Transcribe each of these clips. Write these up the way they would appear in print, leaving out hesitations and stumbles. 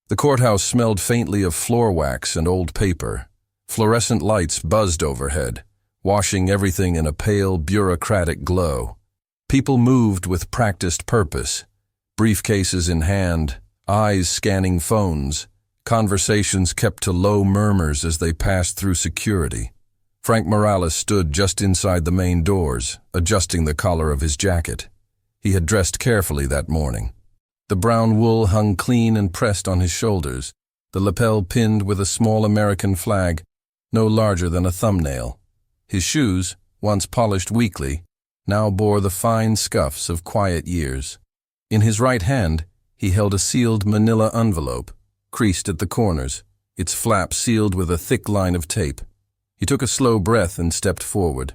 The courthouse smelled faintly of floor wax and old paper. Fluorescent lights buzzed overhead, washing everything in a pale, bureaucratic glow. People moved with practiced purpose, briefcases in hand, eyes scanning phones, conversations kept to low murmurs as they passed through security. Frank Morales stood just inside the main doors, adjusting the collar of his jacket. He had dressed carefully that morning. The brown wool hung clean and pressed on his shoulders, the lapel pinned with a small American flag, no larger than a thumbnail. His shoes, once polished weekly, now bore the fine scuffs of quiet years. In his right hand, he held a sealed manila envelope, creased at the corners, its flap sealed with a thick line of tape. He took a slow breath and stepped forward.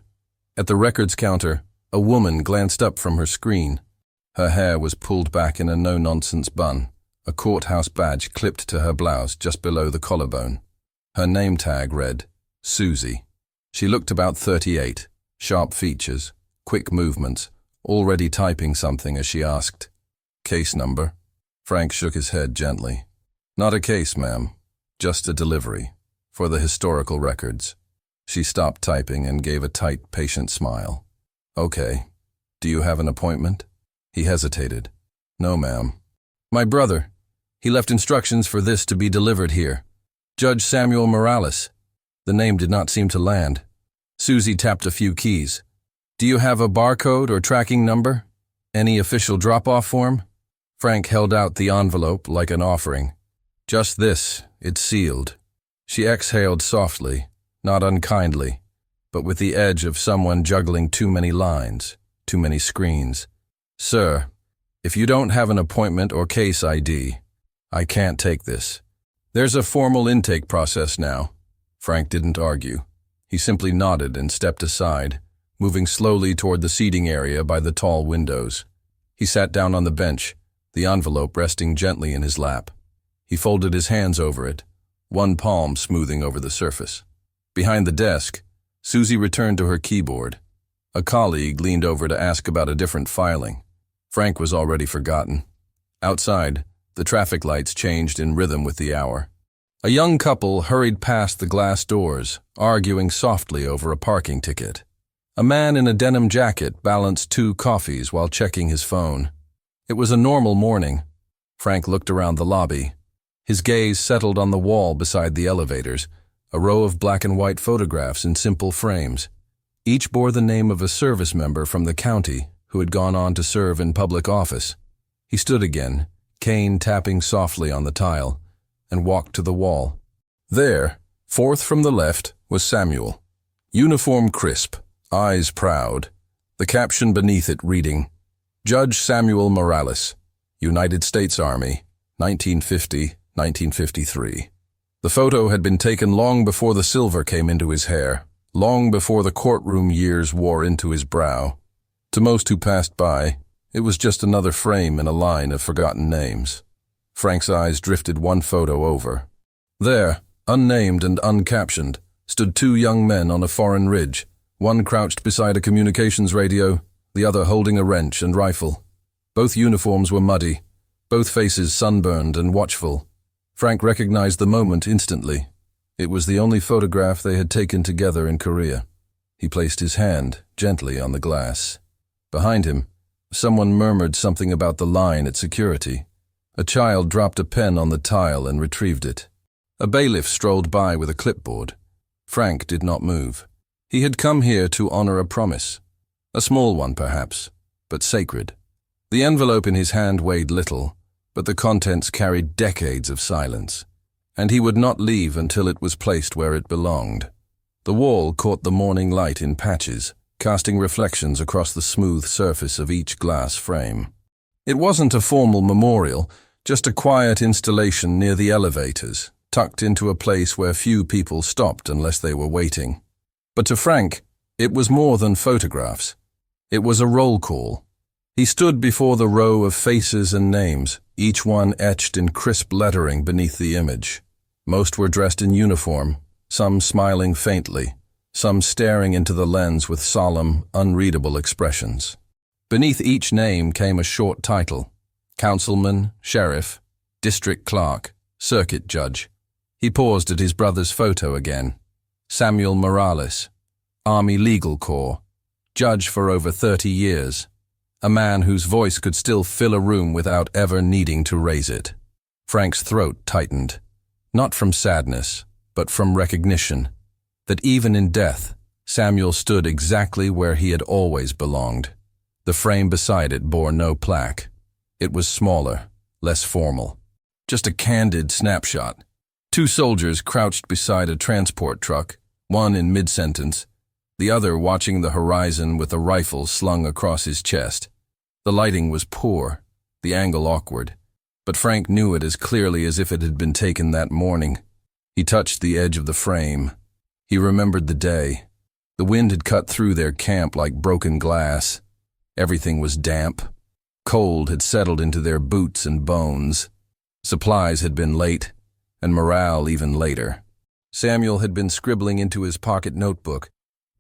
At the records counter, a woman glanced up from her screen. Her hair was pulled back in a no-nonsense bun, a courthouse badge clipped to her blouse just below the collarbone. Her name tag read, Susie. She looked about 38, sharp features, quick movements, already typing something as she asked, "Case number?" Frank shook his head gently. "Not a case, ma'am. Just a delivery. For the historical records." She stopped typing and gave a tight, patient smile. "Okay. Do you have an appointment?" He hesitated. "No, ma'am." "My brother. He left instructions for this to be delivered here. Judge Samuel Morales." The name did not seem to land. Susie tapped a few keys. "Do you have a barcode or tracking number? Any official drop-off form?" Frank held out the envelope like an offering. "Just this. It's sealed." She exhaled softly, not unkindly, but with the edge of someone juggling too many lines, too many screens. "Sir, if you don't have an appointment or case ID, I can't take this. There's a formal intake process now." Frank didn't argue. He simply nodded and stepped aside, moving slowly toward the seating area by the tall windows. He sat down on the bench, the envelope resting gently in his lap. He folded his hands over it, one palm smoothing over the surface. Behind the desk, Susie returned to her keyboard. A colleague leaned over to ask about a different filing. Frank was already forgotten. Outside, the traffic lights changed in rhythm with the hour. A young couple hurried past the glass doors, arguing softly over a parking ticket. A man in a denim jacket balanced 2 coffees while checking his phone. It was a normal morning. Frank looked around the lobby. His gaze settled on the wall beside the elevators, a row of black and white photographs in simple frames. Each bore the name of a service member from the county who had gone on to serve in public office. He stood again, cane tapping softly on the tile, and walked to the wall. There, fourth from the left, was Samuel. Uniform crisp, eyes proud. The caption beneath it reading, "Judge Samuel Morales, United States Army, 1950-1953. The photo had been taken long before the silver came into his hair, long before the courtroom years wore into his brow. To most who passed by, it was just another frame in a line of forgotten names. Frank's eyes drifted one photo over. There, unnamed and uncaptioned, stood 2 young men on a foreign ridge, one crouched beside a communications radio, the other holding a wrench and rifle. Both uniforms were muddy, both faces sunburned and watchful. Frank recognized the moment instantly. It was the only photograph they had taken together in Korea. He placed his hand gently on the glass. Behind him, someone murmured something about the line at security. A child dropped a pen on the tile and retrieved it. A bailiff strolled by with a clipboard. Frank did not move. He had come here to honor a promise. A small one, perhaps, but sacred. The envelope in his hand weighed little, but the contents carried decades of silence, and he would not leave until it was placed where it belonged. The wall caught the morning light in patches, casting reflections across the smooth surface of each glass frame. It wasn't a formal memorial, just a quiet installation near the elevators, tucked into a place where few people stopped unless they were waiting. But to Frank, it was more than photographs. It was a roll call. He stood before the row of faces and names, each one etched in crisp lettering beneath the image. Most were dressed in uniform, some smiling faintly, some staring into the lens with solemn, unreadable expressions. Beneath each name came a short title: councilman, sheriff, district clerk, Circuit Judge. He paused at his brother's photo again. Samuel Morales, Army Legal Corps, judge for over 30 years. A man whose voice could still fill a room without ever needing to raise it. Frank's throat tightened, not from sadness, but from recognition, that even in death, Samuel stood exactly where he had always belonged. The frame beside it bore no plaque. It was smaller, less formal. Just a candid snapshot. 2 soldiers crouched beside a transport truck, one in mid-sentence, the other watching the horizon with a rifle slung across his chest. The lighting was poor, the angle awkward, but Frank knew it as clearly as if it had been taken that morning. He touched the edge of the frame. He remembered the day. The wind had cut through their camp like broken glass. Everything was damp. Cold had settled into their boots and bones. Supplies had been late, and morale even later. Samuel had been scribbling into his pocket notebook,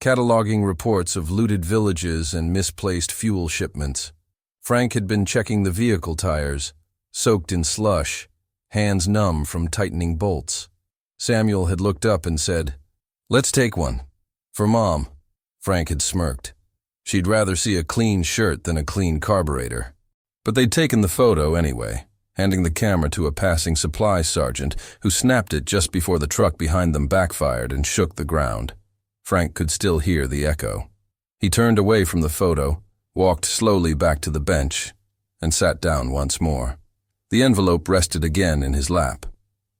cataloging reports of looted villages and misplaced fuel shipments. Frank had been checking the vehicle tires, soaked in slush, hands numb from tightening bolts. Samuel had looked up and said, "Let's take one. For Mom." Frank had smirked. She'd rather see a clean shirt than a clean carburetor. But they'd taken the photo anyway, handing the camera to a passing supply sergeant who snapped it just before the truck behind them backfired and shook the ground. Frank could still hear the echo. He turned away from the photo, walked slowly back to the bench, and sat down once more. The envelope rested again in his lap.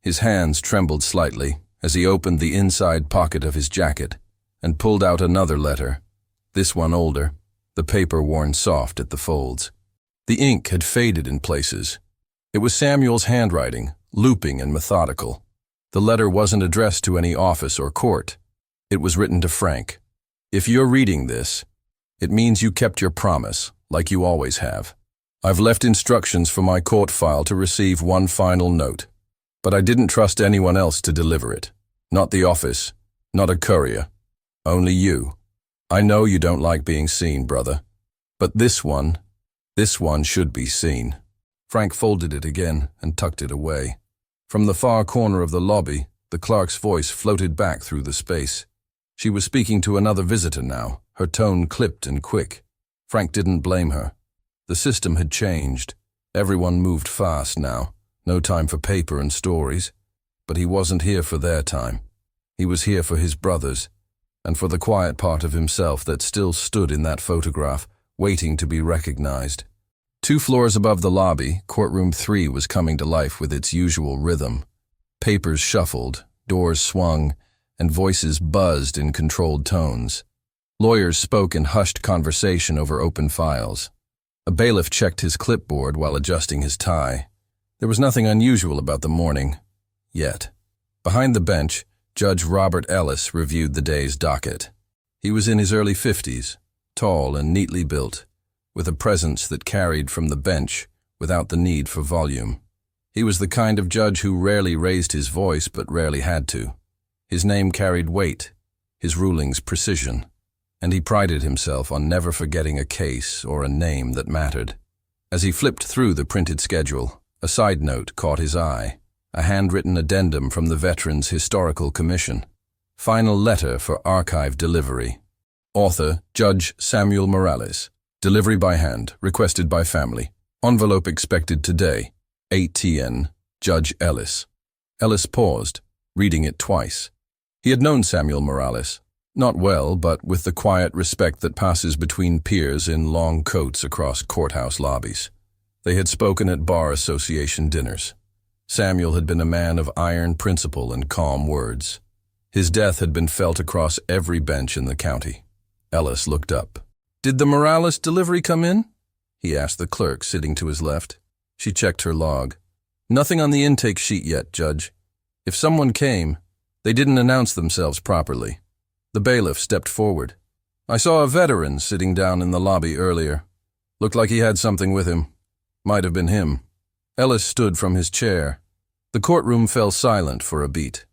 His hands trembled slightly as he opened the inside pocket of his jacket and pulled out another letter, this one older, the paper worn soft at the folds. The ink had faded in places. It was Samuel's handwriting, looping and methodical. The letter wasn't addressed to any office or court. It was written to Frank. "If you're reading this, it means you kept your promise, like you always have. I've left instructions for my court file to receive one final note, but I didn't trust anyone else to deliver it. Not the office, not a courier. Only you. I know you don't like being seen, brother, but this one should be seen." Frank folded it again and tucked it away. From the far corner of the lobby, the clerk's voice floated back through the space. She was speaking to another visitor now, her tone clipped and quick. Frank didn't blame her. The system had changed. Everyone moved fast now. No time for paper and stories. But he wasn't here for their time. He was here for his brothers, and for the quiet part of himself that still stood in that photograph, waiting to be recognized. 2 floors above the lobby, Courtroom 3 was coming to life with its usual rhythm. Papers shuffled, doors swung, and voices buzzed in controlled tones. Lawyers spoke in hushed conversation over open files. A bailiff checked his clipboard while adjusting his tie. There was nothing unusual about the morning, yet. Behind the bench, Judge Robert Ellis reviewed the day's docket. He was in his early 50s, tall and neatly built, with a presence that carried from the bench without the need for volume. He was the kind of judge who rarely raised his voice but rarely had to. His name carried weight, his rulings precision, and he prided himself on never forgetting a case or a name that mattered. As he flipped through the printed schedule, a side note caught his eye, a handwritten addendum from the Veterans Historical Commission. Final letter for archive delivery. Author, Judge Samuel Morales. Delivery by hand, requested by family. Envelope expected today. ATN, Judge Ellis. Ellis paused, reading it twice. He had known Samuel Morales. Not well, but with the quiet respect that passes between peers in long coats across courthouse lobbies. They had spoken at bar association dinners. Samuel had been a man of iron principle and calm words. His death had been felt across every bench in the county. Ellis looked up. "Did the Morales delivery come in?" he asked the clerk sitting to his left. She checked her log. "Nothing on the intake sheet yet, Judge. If someone came, they didn't announce themselves properly." The bailiff stepped forward. "I saw a veteran sitting down in the lobby earlier. Looked like he had something with him. Might have been him." Ellis stood from his chair. The courtroom fell silent for a beat.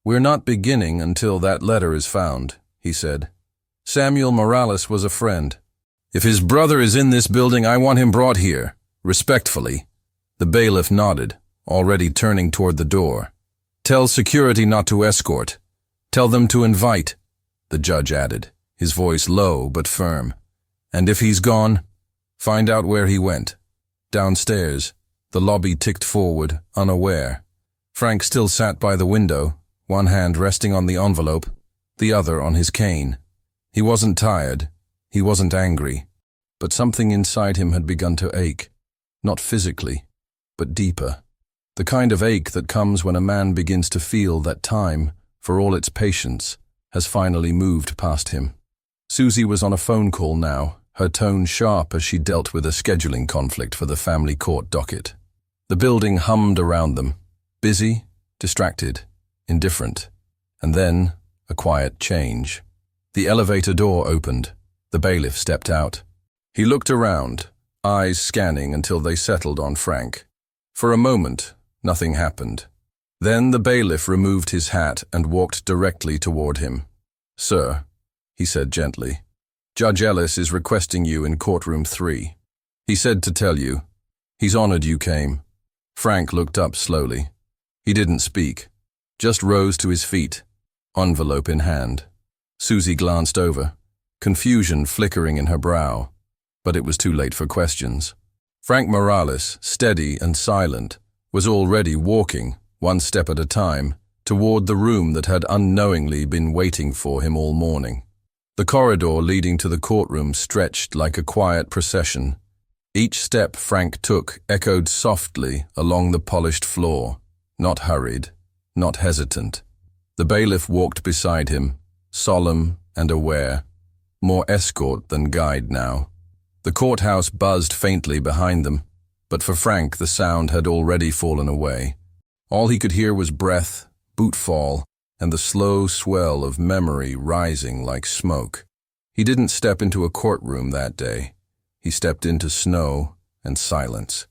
"We're not beginning until that letter is found," he said. "Samuel Morales was a friend. If his brother is in this building, I want him brought here, respectfully." The bailiff nodded, already turning toward the door. "Tell security not to escort. Tell them to invite," the judge added, his voice low but firm. "And if he's gone, find out where he went." Downstairs, the lobby ticked forward, unaware. Frank still sat by the window, one hand resting on the envelope, the other on his cane. He wasn't tired, he wasn't angry, but something inside him had begun to ache, not physically, but deeper. The kind of ache that comes when a man begins to feel that time, for all its patience, has finally moved past him. Susie was on a phone call now, her tone sharp as she dealt with a scheduling conflict for the family court docket. The building hummed around them, busy, distracted, indifferent. And then, a quiet change. The elevator door opened. The bailiff stepped out. He looked around, eyes scanning until they settled on Frank. For a moment, nothing happened. Then the bailiff removed his hat and walked directly toward him. "Sir," he said gently, "Judge Ellis is requesting you in courtroom 3. He said to tell you. He's honored you came." Frank looked up slowly. He didn't speak, just rose to his feet, envelope in hand. Susie glanced over, confusion flickering in her brow, but it was too late for questions. Frank Morales, steady and silent, was already walking, one step at a time, toward the room that had unknowingly been waiting for him all morning. The corridor leading to the courtroom stretched like a quiet procession. Each step Frank took echoed softly along the polished floor, not hurried, not hesitant. The bailiff walked beside him, solemn and aware, more escort than guide now. The courthouse buzzed faintly behind them, but for Frank the sound had already fallen away. All he could hear was breath, bootfall, and the slow swell of memory rising like smoke. He didn't step into a courtroom that day. He stepped into snow and silence.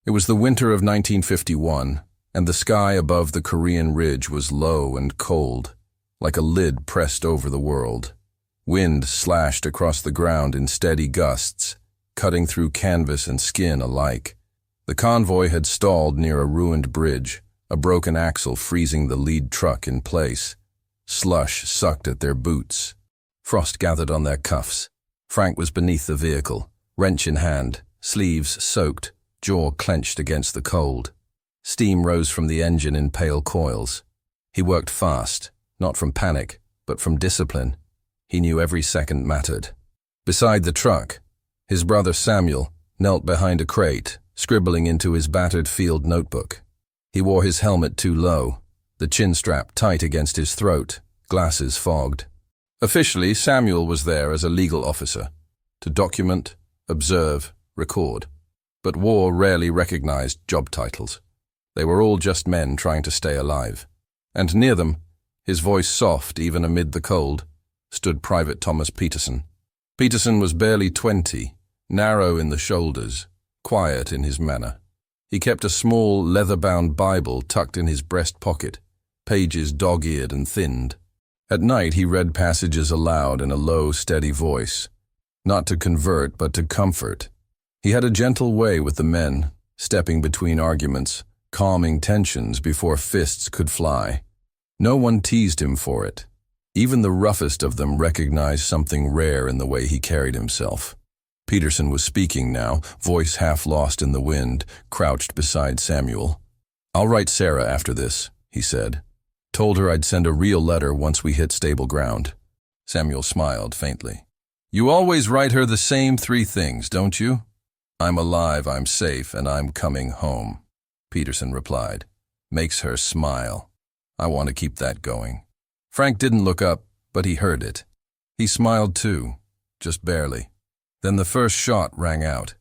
It was the winter of 1951, and the sky above the Korean Ridge was low and cold, like a lid pressed over the world. Wind slashed across the ground in steady gusts, cutting through canvas and skin alike. The convoy had stalled near a ruined bridge, a broken axle freezing the lead truck in place. Slush sucked at their boots. Frost gathered on their cuffs. Frank was beneath the vehicle, wrench in hand, sleeves soaked, jaw clenched against the cold. Steam rose from the engine in pale coils. He worked fast, not from panic, but from discipline. He knew every second mattered. Beside the truck, his brother Samuel knelt behind a crate, scribbling into his battered field notebook. He wore his helmet too low, the chin strap tight against his throat, glasses fogged. Officially, Samuel was there as a legal officer, to document, observe, record. But war rarely recognized job titles. They were all just men trying to stay alive. And near them, his voice soft even amid the cold, stood Private Thomas Peterson. Peterson was barely 20, narrow in the shoulders, quiet in his manner. He kept a small, leather-bound Bible tucked in his breast pocket, pages dog-eared and thinned. At night he read passages aloud in a low, steady voice, not to convert but to comfort. He had a gentle way with the men, stepping between arguments, calming tensions before fists could fly. No one teased him for it. Even the roughest of them recognized something rare in the way he carried himself. Peterson was speaking now, voice half lost in the wind, crouched beside Samuel. "I'll write Sarah after this," he said. "Told her I'd send a real letter once we hit stable ground." Samuel smiled faintly. "You always write her the same 3 things, don't you?" "I'm alive, I'm safe, and I'm coming home," Peterson replied. "Makes her smile. I want to keep that going." Frank didn't look up, but he heard it. He smiled too, just barely. Then the first shot rang out.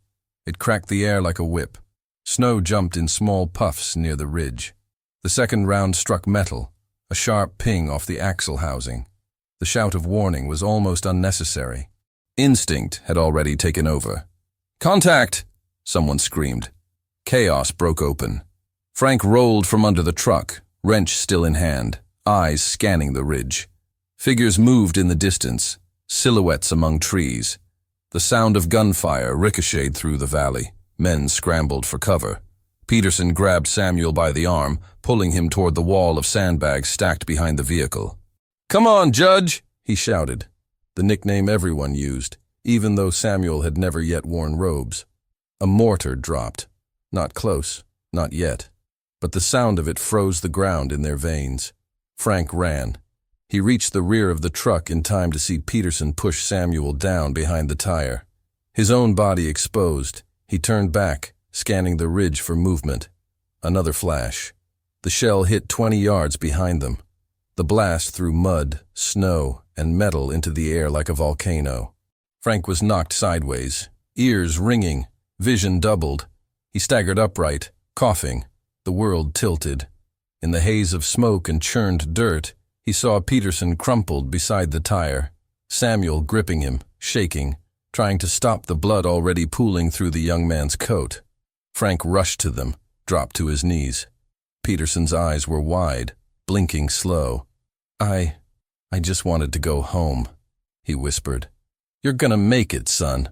It cracked the air like a whip. Snow jumped in small puffs near the ridge. The second round struck metal, a sharp ping off the axle housing. The shout of warning was almost unnecessary. Instinct had already taken over. "Contact!" someone screamed. Chaos broke open. Frank rolled from under the truck, wrench still in hand, eyes scanning the ridge. Figures moved in the distance, silhouettes among trees. The sound of gunfire ricocheted through the valley. Men scrambled for cover. Peterson grabbed Samuel by the arm, pulling him toward the wall of sandbags stacked behind the vehicle. "Come on, Judge!" he shouted, the nickname everyone used, even though Samuel had never yet worn robes. A mortar dropped. Not close, not yet, but the sound of it froze the ground in their veins. Frank ran. He reached the rear of the truck in time to see Peterson push Samuel down behind the tire. His own body exposed, he turned back, scanning the ridge for movement. Another flash. The shell hit 20 yards behind them. The blast threw mud, snow, and metal into the air like a volcano. Frank was knocked sideways, ears ringing, vision doubled. He staggered upright, coughing. The world tilted. In the haze of smoke and churned dirt, he saw Peterson crumpled beside the tire, Samuel gripping him, shaking, trying to stop the blood already pooling through the young man's coat. Frank rushed to them, dropped to his knees. Peterson's eyes were wide, blinking slow. I just wanted to go home," he whispered. "You're gonna make it, son,"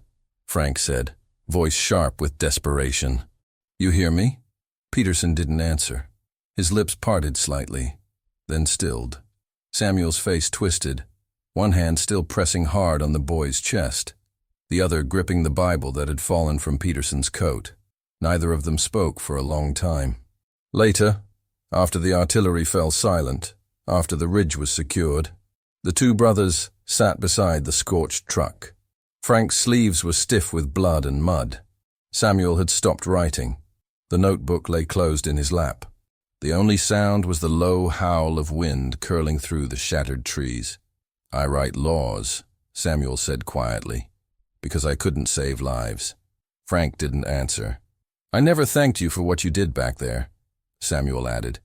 Frank said, voice sharp with desperation. "You hear me?" Peterson didn't answer. His lips parted slightly, then stilled. Samuel's face twisted, one hand still pressing hard on the boy's chest, the other gripping the Bible that had fallen from Peterson's coat. Neither of them spoke for a long time. Later, after the artillery fell silent, after the ridge was secured, the two brothers sat beside the scorched truck. Frank's sleeves were stiff with blood and mud. Samuel had stopped writing. The notebook lay closed in his lap. The only sound was the low howl of wind curling through the shattered trees. "I write laws," Samuel said quietly, "because I couldn't save lives." Frank didn't answer. "I never thanked you for what you did back there," Samuel added.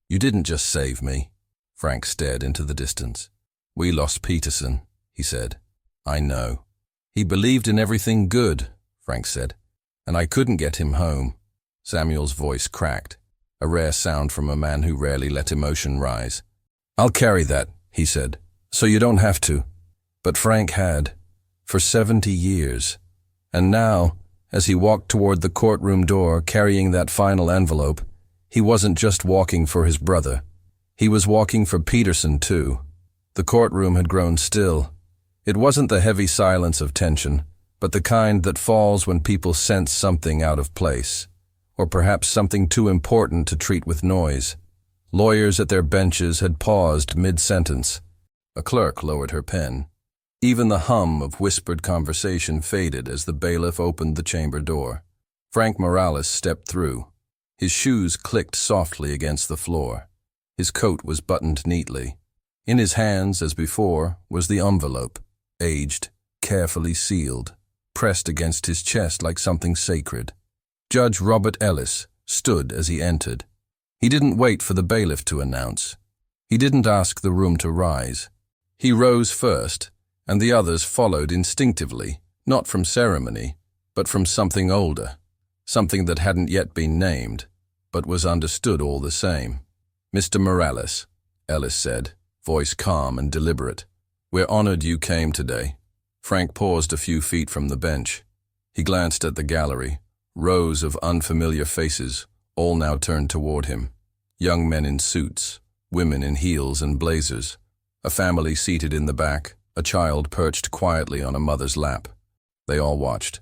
"You didn't just save me." Frank stared into the distance. "We lost Peterson," he said. "I know." "He believed in everything good," Frank said, "and I couldn't get him home." Samuel's voice cracked, a rare sound from a man who rarely let emotion rise. "I'll carry that," he said, "so you don't have to." But Frank had, for 70 years. And now, as he walked toward the courtroom door carrying that final envelope, he wasn't just walking for his brother. He was walking for Peterson, too. The courtroom had grown still. It wasn't the heavy silence of tension, but the kind that falls when people sense something out of place, or perhaps something too important to treat with noise. Lawyers at their benches had paused mid-sentence. A clerk lowered her pen. Even the hum of whispered conversation faded as the bailiff opened the chamber door. Frank Morales stepped through. His shoes clicked softly against the floor. His coat was buttoned neatly. In his hands, as before, was the envelope, aged, carefully sealed, pressed against his chest like something sacred. Judge Robert Ellis stood as he entered. He didn't wait for the bailiff to announce. He didn't ask the room to rise. He rose first, and the others followed instinctively, not from ceremony, but from something older, something that hadn't yet been named, but was understood all the same. "Mr. Morales," Ellis said, voice calm and deliberate, "we're honored you came today." Frank paused a few feet from the bench. He glanced at the gallery, rows of unfamiliar faces, all now turned toward him. Young men in suits, women in heels and blazers, a family seated in the back, a child perched quietly on a mother's lap. They all watched.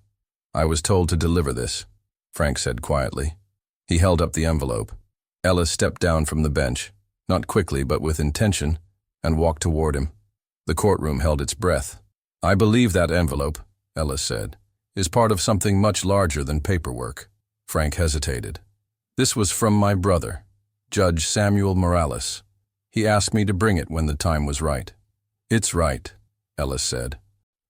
"I was told to deliver this," Frank said quietly. He held up the envelope. Ellis stepped down from the bench, not quickly but with intention, and walked toward him. The courtroom held its breath. "I believe that envelope," Ellis said, "is part of something much larger than paperwork." Frank hesitated. "This was from my brother, Judge Samuel Morales. He asked me to bring it when the time was right." "It's right," Ellis said.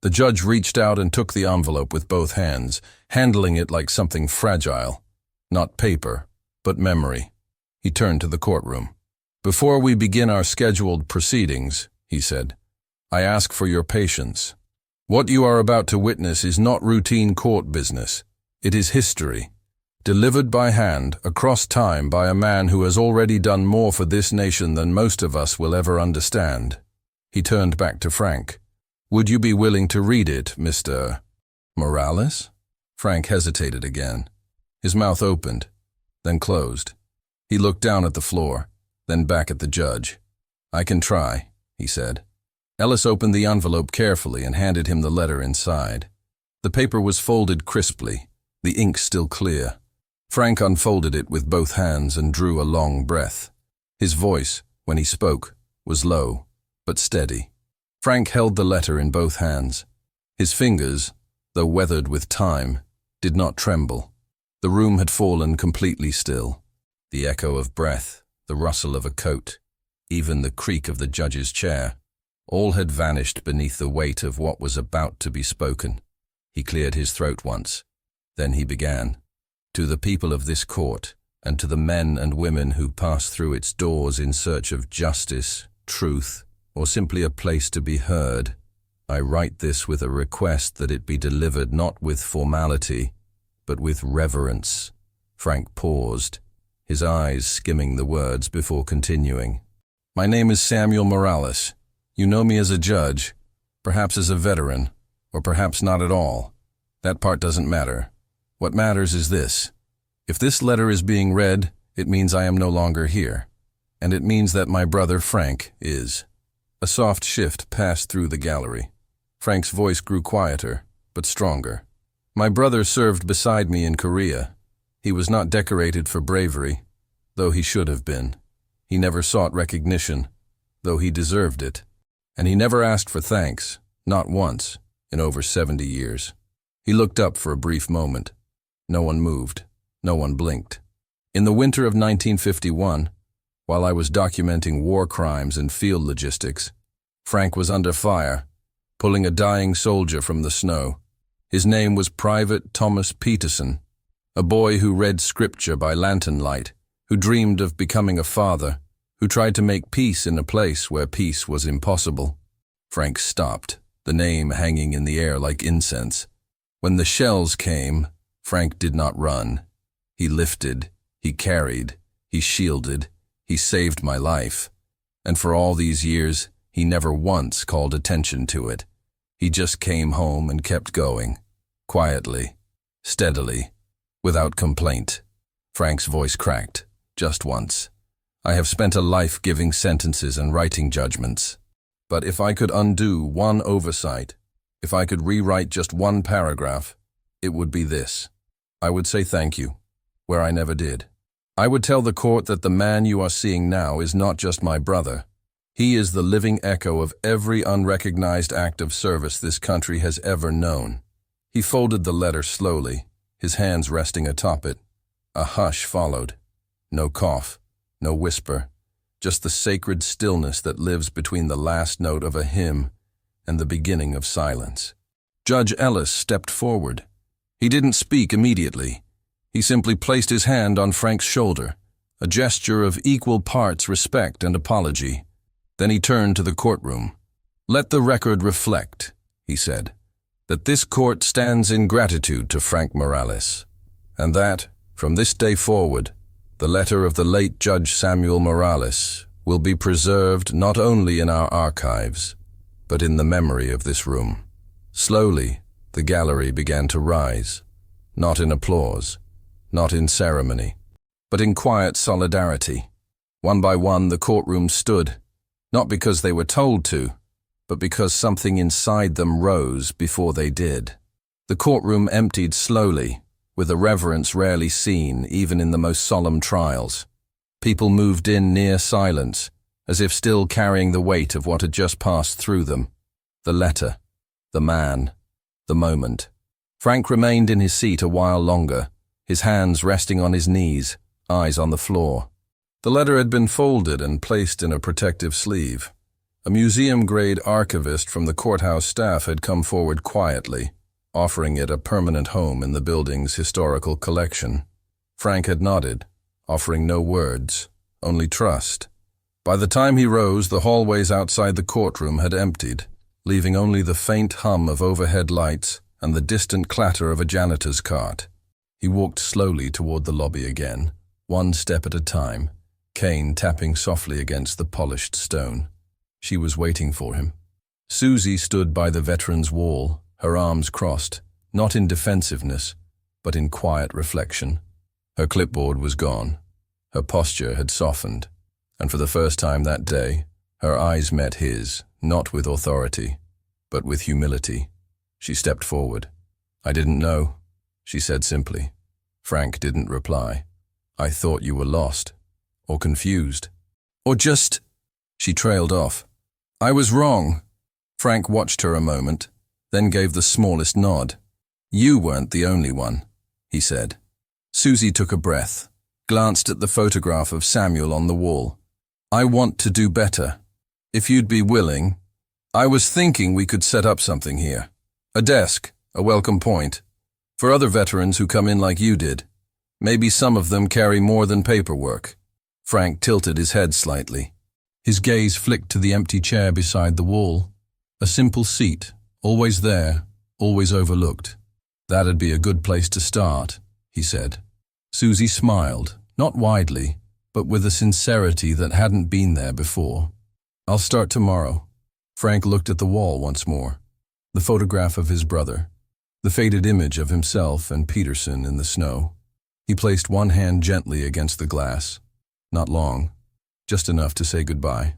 The judge reached out and took the envelope with both hands, handling it like something fragile. Not paper, but memory. He turned to the courtroom. "Before we begin our scheduled proceedings," he said, "I ask for your patience. What you are about to witness is not routine court business. It is history, delivered by hand, across time, by a man who has already done more for this nation than most of us will ever understand." He turned back to Frank. "Would you be willing to read it, Mr. Morales?" Frank hesitated again. His mouth opened. then closed. He looked down at the floor, then back at the judge. "I can try," he said. Ellis opened the envelope carefully and handed him the letter inside. The paper was folded crisply, the ink still clear. Frank unfolded it with both hands and drew a long breath. His voice, when he spoke, was low, but steady. Frank held the letter in both hands. His fingers, though weathered with time, did not tremble. The room had fallen completely still. The echo of breath, the rustle of a coat, even the creak of the judge's chair, all had vanished beneath the weight of what was about to be spoken. He cleared his throat once. Then he began. "To the people of this court, and to the men and women who pass through its doors in search of justice, truth, or simply a place to be heard, I write this with a request that it be delivered not with formality, but with reverence." Frank paused, his eyes skimming the words before continuing. "My name is Samuel Morales. You know me as a judge, perhaps as a veteran, or perhaps not at all. That part doesn't matter. What matters is this. If this letter is being read, it means I am no longer here, and it means that my brother Frank is." A soft shift passed through the gallery. Frank's voice grew quieter, but stronger. "My brother served beside me in Korea. He was not decorated for bravery, though he should have been. He never sought recognition, though he deserved it. And he never asked for thanks, not once, in over 70 years. He looked up for a brief moment. No one moved. No one blinked. In the winter of 1951, while I was documenting war crimes and field logistics, Frank was under fire, pulling a dying soldier from the snow. His name was Private Thomas Peterson, a boy who read scripture by lantern light, who dreamed of becoming a father, who tried to make peace in a place where peace was impossible. Frank stopped, the name hanging in the air like incense. When the shells came, Frank did not run. He lifted, he carried, he shielded, he saved my life. And for all these years, he never once called attention to it. He just came home and kept going, quietly, steadily, without complaint. Frank's voice cracked, just once. "I have spent a life giving sentences and writing judgments. But if I could undo one oversight, if I could rewrite just one paragraph, it would be this. I would say thank you, where I never did. I would tell the court that the man you are seeing now is not just my brother. He is the living echo of every unrecognized act of service this country has ever known." He folded the letter slowly, his hands resting atop it. A hush followed. No cough, no whisper, just the sacred stillness that lives between the last note of a hymn and the beginning of silence. Judge Ellis stepped forward. He didn't speak immediately. He simply placed his hand on Frank's shoulder, a gesture of equal parts respect and apology. Then he turned to the courtroom. "Let the record reflect," he said, "that this court stands in gratitude to Frank Morales, and that, from this day forward, the letter of the late Judge Samuel Morales will be preserved not only in our archives, but in the memory of this room." Slowly, the gallery began to rise, not in applause, not in ceremony, but in quiet solidarity. One by one, the courtroom stood, not because they were told to, but because something inside them rose before they did. The courtroom emptied slowly, with a reverence rarely seen even in the most solemn trials. People moved in near silence, as if still carrying the weight of what had just passed through them. The letter, the man, the moment. Frank remained in his seat a while longer, his hands resting on his knees, eyes on the floor. The letter had been folded and placed in a protective sleeve. A museum-grade archivist from the courthouse staff had come forward quietly, offering it a permanent home in the building's historical collection. Frank had nodded, offering no words, only trust. By the time he rose, the hallways outside the courtroom had emptied, leaving only the faint hum of overhead lights and the distant clatter of a janitor's cart. He walked slowly toward the lobby again, one step at a time, cane tapping softly against the polished stone. She was waiting for him. Susie stood by the veteran's wall, her arms crossed, not in defensiveness, but in quiet reflection. Her clipboard was gone. Her posture had softened, and for the first time that day, her eyes met his, not with authority, but with humility. She stepped forward. "I didn't know," she said simply. Frank didn't reply. "I thought you were lost, or confused, or just—" She trailed off. "I was wrong." Frank watched her a moment, then gave the smallest nod. "You weren't the only one," he said. Susie took a breath, glanced at the photograph of Samuel on the wall. "I want to do better. If you'd be willing, I was thinking we could set up something here. A desk, a welcome point. For other veterans who come in like you did. Maybe some of them carry more than paperwork." Frank tilted his head slightly. His gaze flicked to the empty chair beside the wall. A simple seat, always there, always overlooked. "That'd be a good place to start," he said. Susie smiled, not widely, but with a sincerity that hadn't been there before. "I'll start tomorrow." Frank looked at the wall once more. The photograph of his brother. The faded image of himself and Peterson in the snow. He placed one hand gently against the glass. Not long, just enough to say goodbye.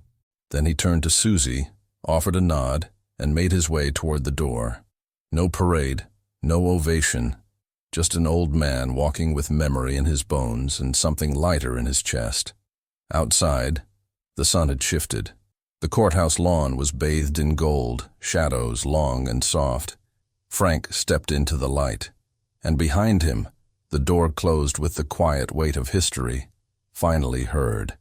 Then he turned to Susie, offered a nod, and made his way toward the door. No parade, no ovation, just an old man walking with memory in his bones and something lighter in his chest. Outside, the sun had shifted. The courthouse lawn was bathed in gold, shadows long and soft. Frank stepped into the light, and behind him, the door closed with the quiet weight of history, finally heard.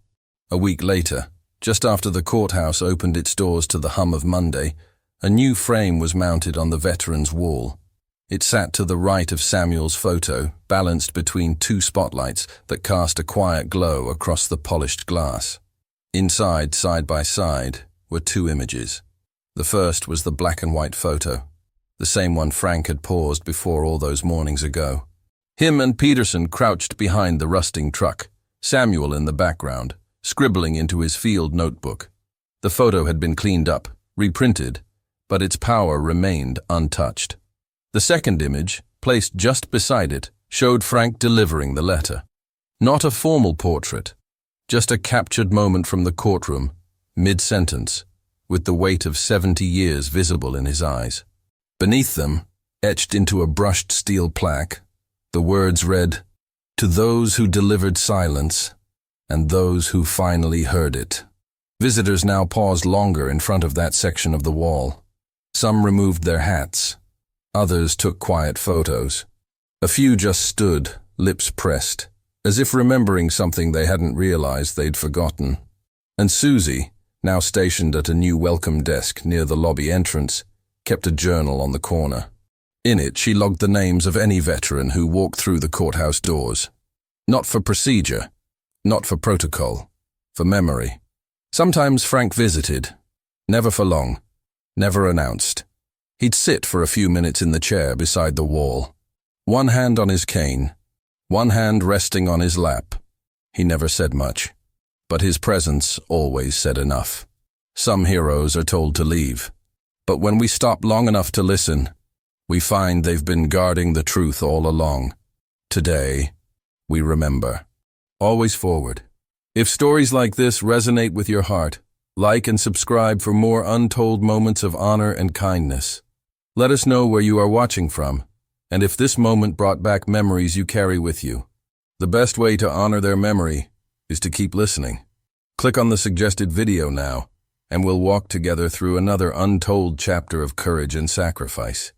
A week later, just after the courthouse opened its doors to the hum of Monday, a new frame was mounted on the veteran's wall. It sat to the right of Samuel's photo, balanced between two spotlights that cast a quiet glow across the polished glass. Inside, side by side, were two images. The first was the black and white photo, the same one Frank had paused before all those mornings ago. Him and Peterson crouched behind the rusting truck, Samuel in the background, scribbling into his field notebook. The photo had been cleaned up, reprinted, but its power remained untouched. The second image, placed just beside it, showed Frank delivering the letter. Not a formal portrait, just a captured moment from the courtroom, mid-sentence, with the weight of 70 years visible in his eyes. Beneath them, etched into a brushed steel plaque, the words read, "To those who delivered silence, and those who finally heard it." Visitors now paused longer in front of that section of the wall. Some removed their hats. Others took quiet photos. A few just stood, lips pressed, as if remembering something they hadn't realized they'd forgotten. And Susie, now stationed at a new welcome desk near the lobby entrance, kept a journal on the corner. In it, she logged the names of any veteran who walked through the courthouse doors. Not for procedure, not for protocol, for memory. Sometimes Frank visited, never for long, never announced. He'd sit for a few minutes in the chair beside the wall, one hand on his cane, one hand resting on his lap. He never said much, but his presence always said enough. Some heroes are told to leave, but when we stop long enough to listen, we find they've been guarding the truth all along. Today, we remember. Always forward. If stories like this resonate with your heart, like and subscribe for more untold moments of honor and kindness. Let us know where you are watching from, and if this moment brought back memories you carry with you. The best way to honor their memory is to keep listening. Click on the suggested video now, and we'll walk together through another untold chapter of courage and sacrifice.